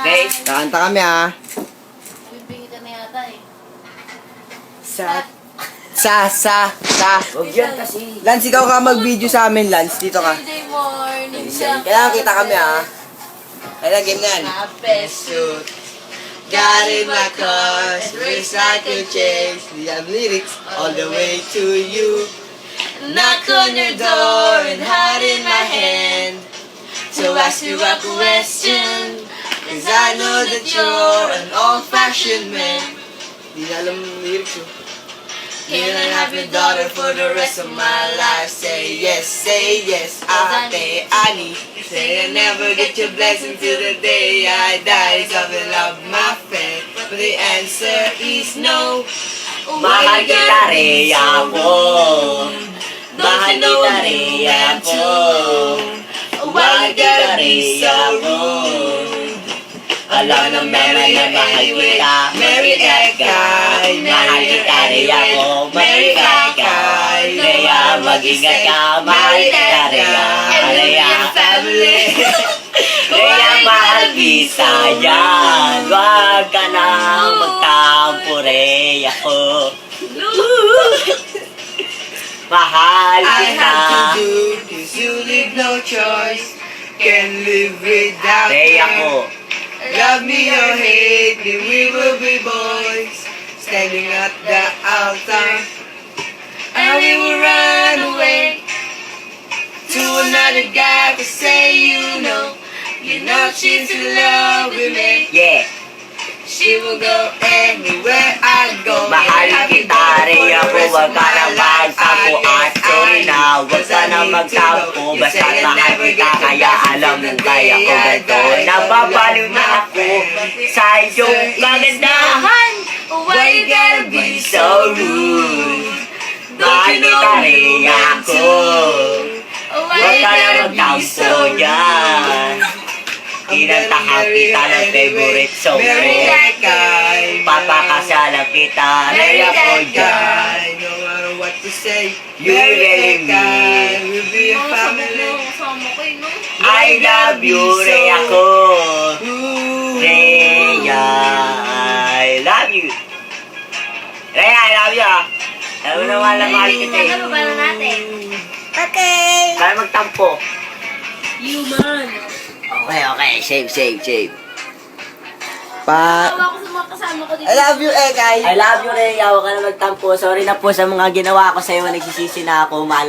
Okay? Kakanta kami ah. Bibigyan ka na yata eh. Huwag yan kasi. Lance, ikaw ka mag-video sa amin, Lance. Dito ka. Tuesday morning. Kailangan kita kami ah. Kailangan game na yan. My best suit. Got in my car, recycle change. We have lyrics all the way to you. Knock on your door and heart in my hand to ask you a question. Cause I know that you're an old-fashioned man. Di na alam yung lyrics yun. Can I have your daughter for the rest of my life? Say yes, ate, Annie. Say I never get your blessing till the day I die. Something of my faith, but the answer is no. Mahal kita, Rhea po. Mahal kita, Rhea po. Mahal kita, Rhea po. Alam ng Mary na mahal kita, Mary Ekay. Mahal kita, Rhea po, Mary Ekay. Rhea, mag-ingat ka, mahal kita, Rhea. Rhea, family. Rhea, mahal kita yan. Huwag ka nang magtampo, Rhea ko. Mahal I kita. have to do, cause you leave no choice. Can't live without Rhea her. ko. Love me or hate me, we will be boys. Standing at the altar. And we will run away to another guy to say you know she's in love with me. Yeah. She will go anywhere I go. Mahal kita, Rhea ko. Huwag ka na magtampo at sorry na. Huwag ka na magtampo. Basta mahal kita, kaya alam mo kaya ko ganito. Nababaliw na ako sa iyong kagandahan. Why you gotta be So rude. Mahal kita, Rhea ko. Huwag ka na magtampo dyan. Kinantahan kita ng favorite song ko. Mary Ekay. Papakasalan kita, Rhea ko dyan. No matter what to say, You really Ekay will be a family. Kasama ko no? I love you, Rhea ko. Rhea, I love you. Rhea, I love you ah. Alam mo naman na mahal kita eh. Ano ba na natin? Okay. Kaya magtampo. Human. Okay, save. Tawa ko sa mga kasama ko dito. I love you, Ekay. I love you, Rhea. Huwag ka na magtampo. Sorry na po sa mga ginawa ko sa'yo. Nagsisisi na ako. Mahal